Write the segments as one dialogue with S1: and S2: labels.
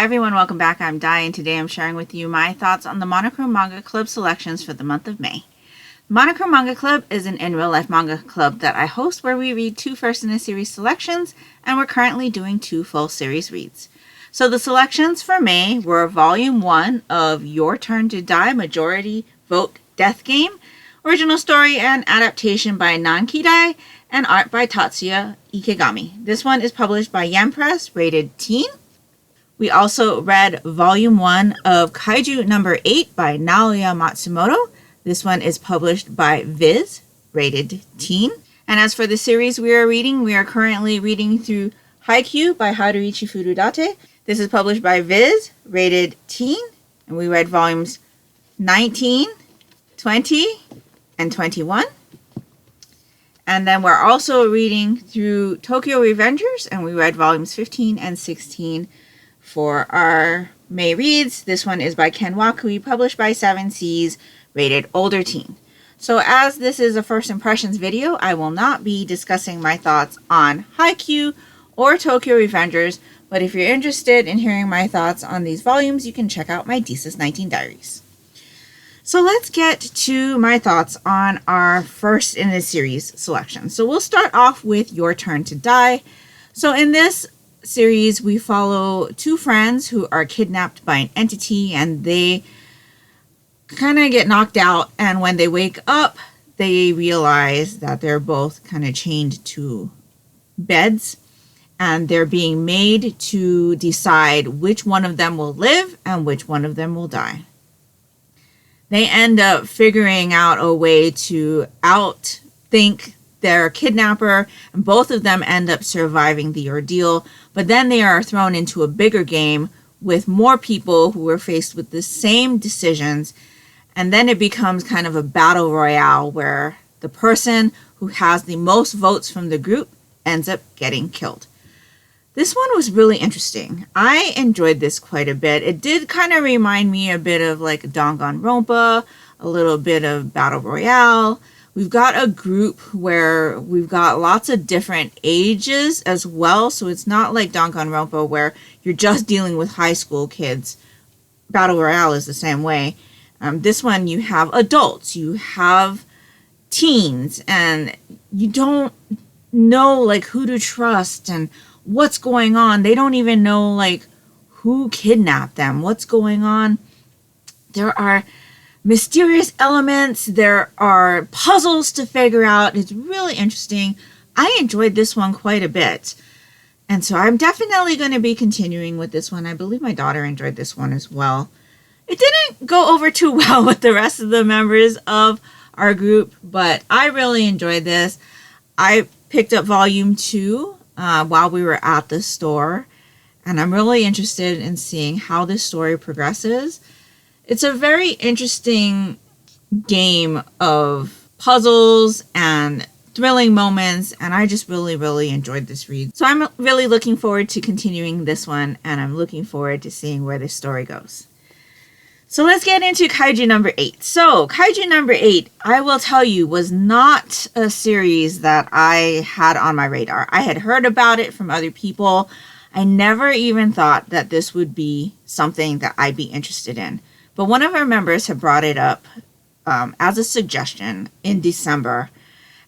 S1: everyone, welcome back. I'm Die, and today I'm sharing with you my thoughts on the Monochrome Manga Club selections for the month of May. Monochrome Manga Club is an in-real-life manga club that I host where we read 2 first-in-a-series selections, and we're currently doing 2 full series reads. So the selections for May were Volume 1 of Your Turn to Die Majority Vote Death Game, original story and adaptation by Nankidai, and art by Tatsuya Ikegami. This one is published by Yen Press, rated teen. We also read Volume 1 of Kaiju No. 8 by Naoya Matsumoto. This one is published by Viz, rated teen. And as for the series we are currently reading through Haikyuu by Haruichi Furudate. This is published by Viz, rated teen. And we read volumes 19, 20, and 21. And then we're also reading through Tokyo Revengers, and we read volumes 15 and 16 for our May reads. This one is by Ken Wakui, published by 7 Seas, rated older teen. So as this is a first impressions video, I will not be discussing my thoughts on Haikyuu or Tokyo Revengers, but if you're interested in hearing my thoughts on these volumes, you can check out my Desus 19 diaries. So let's get to my thoughts on our first in the series selection. So we'll start off with Your Turn to Die. So in this series, we follow 2 friends who are kidnapped by an entity, and they kind of get knocked out, and when they wake up, they realize that they're both kind of chained to beds, and they're being made to decide which one of them will live and which one of them will die. They end up figuring out a way to outthink their kidnapper, and both of them end up surviving the ordeal, but then they are thrown into a bigger game with more people who are faced with the same decisions, and then it becomes kind of a battle royale where the person who has the most votes from the group ends up getting killed. This one was really interesting. I enjoyed this quite a bit. It did kind of remind me a bit of like Danganronpa, a little bit of Battle Royale. We've got a group where we've got lots of different ages as well, so it's not like Danganronpa where you're just dealing with high school kids. Battle Royale is the same way. This one you have adults, you have teens, and you don't know like who to trust and what's going on. They don't even know like who kidnapped them, what's going on. There are mysterious elements, there are puzzles to figure out. It's really interesting. I enjoyed this one quite a bit, and so I'm definitely going to be continuing with this one. I believe my daughter enjoyed this one as well. It didn't go over too well with the rest of the members of our group, but I really enjoyed this. I picked up volume 2 while we were at the store, and I'm really interested in seeing how this story progresses. It's a very interesting game of puzzles and thrilling moments, and I just really enjoyed this read. So I'm really looking forward to continuing this one, and I'm looking forward to seeing where this story goes. So let's get into Kaiju No. 8. So Kaiju No. 8, I will tell you, was not a series that I had on my radar. I had heard about it from other people. I never even thought that this would be something that I'd be interested in. But one of our members had brought it up as a suggestion in December,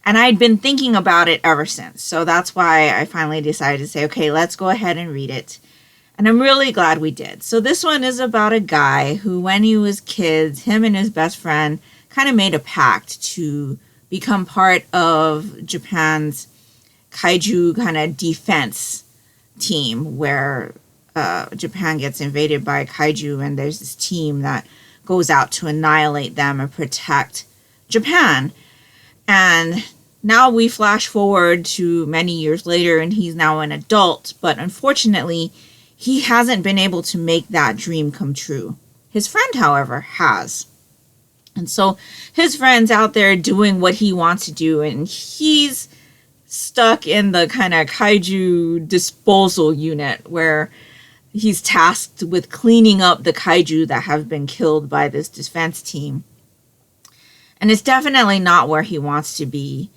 S1: and I'd been thinking about it ever since. So that's why I finally decided to say, okay, let's go ahead and read it. And I'm really glad we did. So this one is about a guy who, when he was kids, him and his best friend kind of made a pact to become part of Japan's kaiju kind of defense team, where Japan gets invaded by kaiju, and there's this team that goes out to annihilate them and protect Japan. And now we flash forward to many years later, and he's now an adult, but unfortunately, he hasn't been able to make that dream come true. His friend, however, has. And so his friend's out there doing what he wants to do, and he's stuck in the kind of kaiju disposal unit where he's tasked with cleaning up the kaiju that have been killed by this defense team. And it's definitely not where he wants to be.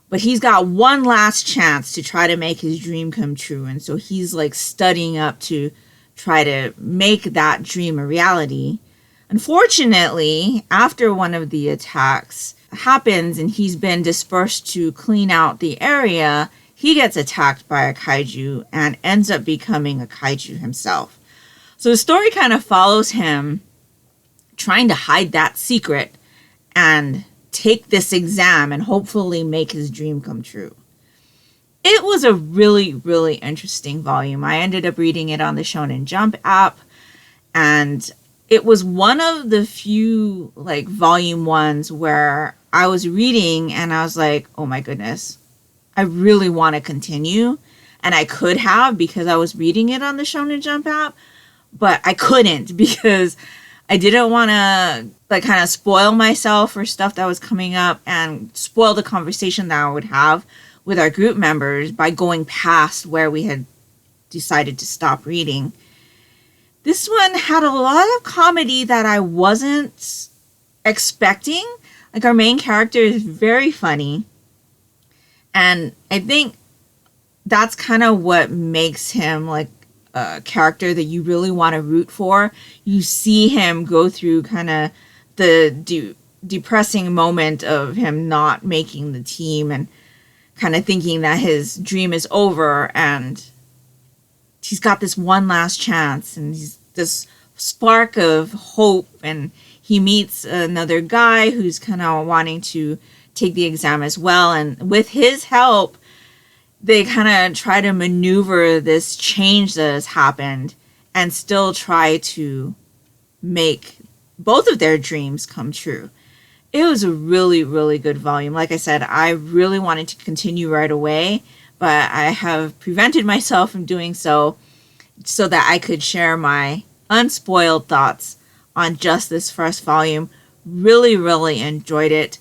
S1: But he's got one last chance to try to make his dream come true. And so he's like studying up to try to make that dream a reality. Unfortunately, after one of the attacks happens and he's been dispersed to clean out the area, he gets attacked by a kaiju and ends up becoming a kaiju himself. So the story kind of follows him trying to hide that secret and take this exam and hopefully make his dream come true. It was a really, really interesting volume. I ended up reading it on the Shonen Jump app, and it was one of the few volume ones where I was reading and I was like, oh my goodness, I really want to continue. And I could have, because I was reading it on the Shonen Jump app, but I couldn't because I didn't want to kind of spoil myself for stuff that was coming up and spoil the conversation that I would have with our group members by going past where we had decided to stop reading. This one had a lot of comedy that I wasn't expecting. Our main character is very funny. And I think that's kind of what makes him a character that you really want to root for. You see him go through kind of the depressing moment of him not making the team and kind of thinking that his dream is over, and he's got this one last chance and he's this spark of hope, and he meets another guy who's kind of wanting to take the exam as well, and with his help they kind of try to maneuver this change that has happened and still try to make both of their dreams come true. It was a really, really good volume. Like I said, I really wanted to continue right away, but I have prevented myself from doing so that I could share my unspoiled thoughts on just this first volume. Really, really enjoyed it.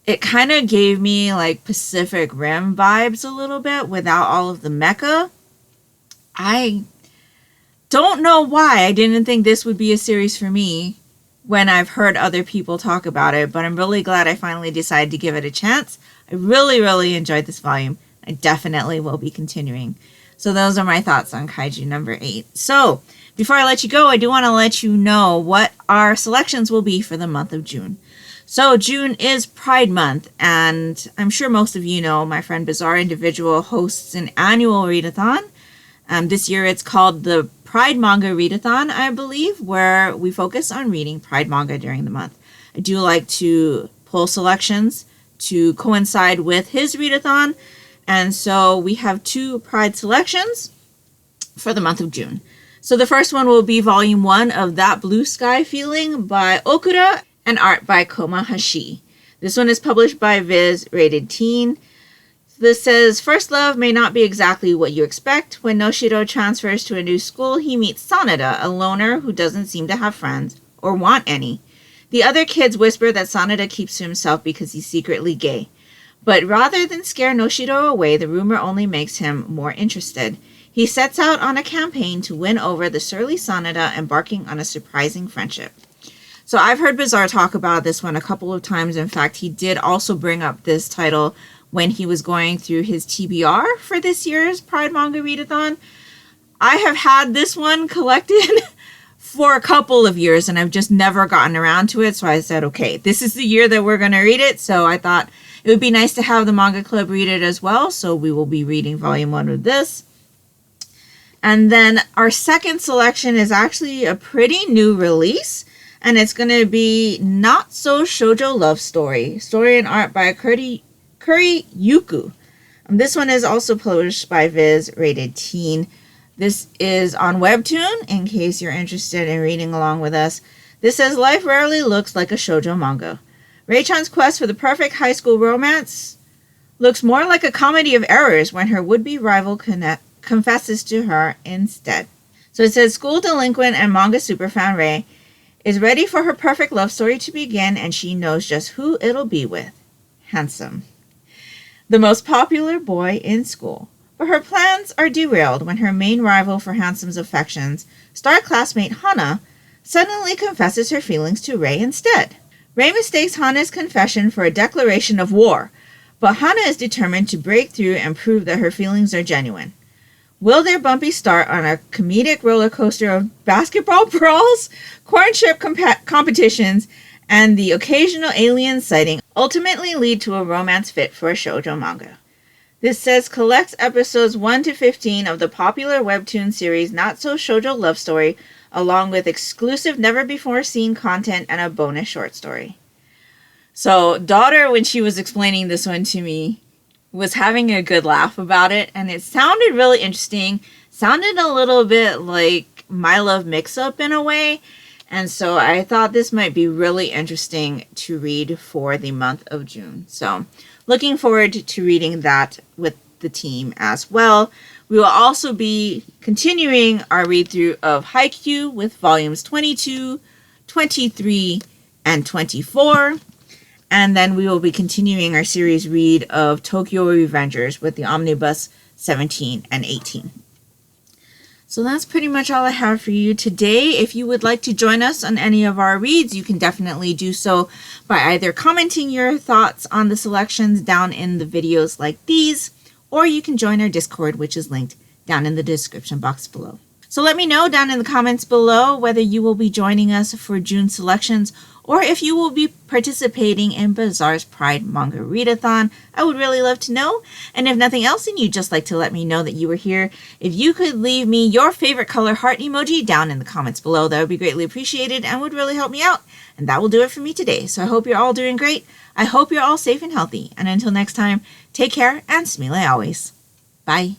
S1: It kind of gave me Pacific Rim vibes a little bit without all of the mecha. I don't know why I didn't think this would be a series for me when I've heard other people talk about it, but I'm really glad I finally decided to give it a chance. I really, really enjoyed this volume. I definitely will be continuing. So those are my thoughts on Kaiju number 8. So before I let you go, I do want to let you know what our selections will be for the month of June. So June is Pride Month, and I'm sure most of you know my friend Bizarre Individual hosts an annual readathon. This year it's called the Pride Manga Readathon, I believe, where we focus on reading Pride manga during the month. I do like to pull selections to coincide with his readathon, and so we have 2 Pride selections for the month of June. So the first one will be Volume 1 of That Blue Sky Feeling by Okura and art by Koma Hashi. This one is published by Viz, rated teen. This says, first love may not be exactly what you expect. When Noshiro transfers to a new school, he meets Sanada, a loner who doesn't seem to have friends or want any. The other kids whisper that Sanada keeps to himself because he's secretly gay. But rather than scare Noshiro away, the rumor only makes him more interested. He sets out on a campaign to win over the surly Sanada, embarking on a surprising friendship. So I've heard Bizarre talk about this one a couple of times. In fact, he did also bring up this title when he was going through his TBR for this year's Pride Manga Readathon. I have had this one collected for a couple of years and I've just never gotten around to it. So I said, okay, this is the year that we're going to read it. So I thought it would be nice to have the manga club read it as well. So we will be reading volume 1 of this. And then our second selection is actually a pretty new release. And it's going to be Not So Shoujo Love Story. Story and art by Kuri Yuku. This one is also published by Viz, rated teen. This is on Webtoon, in case you're interested in reading along with us. This says, life rarely looks like a shoujo manga. Rei-chan's quest for the perfect high school romance looks more like a comedy of errors when her would-be rival confesses to her instead. So it says, school delinquent and manga superfan Rei is ready for her perfect love story to begin, and she knows just who it'll be with. Handsome, the most popular boy in school. But her plans are derailed when her main rival for Handsome's affections, star classmate Hana, suddenly confesses her feelings to Rei instead. Rei mistakes Hana's confession for a declaration of war, but Hana is determined to break through and prove that her feelings are genuine. Will their bumpy start on a comedic roller coaster of basketball brawls, corn chip competitions, and the occasional alien sighting ultimately lead to a romance fit for a shoujo manga? This says collects episodes 1 to 15 of the popular webtoon series Not So Shoujo Love Story, along with exclusive never-before-seen content and a bonus short story. So, daughter, when she was explaining this one to me, was having a good laugh about it, and it sounded really interesting. Sounded a little bit like My Love Mix-Up in a way, and so I thought this might be really interesting to read for the month of June. So, looking forward to reading that with the team as well. We will also be continuing our read-through of Haikyuu with volumes 22, 23, and 24. And then we will be continuing our series read of Tokyo Revengers with the Omnibus 17 and 18. So that's pretty much all I have for you today. If you would like to join us on any of our reads, you can definitely do so by either commenting your thoughts on the selections down in the videos like these, or you can join our Discord, which is linked down in the description box below. So let me know down in the comments below whether you will be joining us for June selections or if you will be participating in Bazaar's Pride Manga Readathon. I would really love to know. And if nothing else and you'd just like to let me know that you were here, if you could leave me your favorite color heart emoji down in the comments below, that would be greatly appreciated and would really help me out. And that will do it for me today. So I hope you're all doing great. I hope you're all safe and healthy. And until next time, take care and smile always. Bye.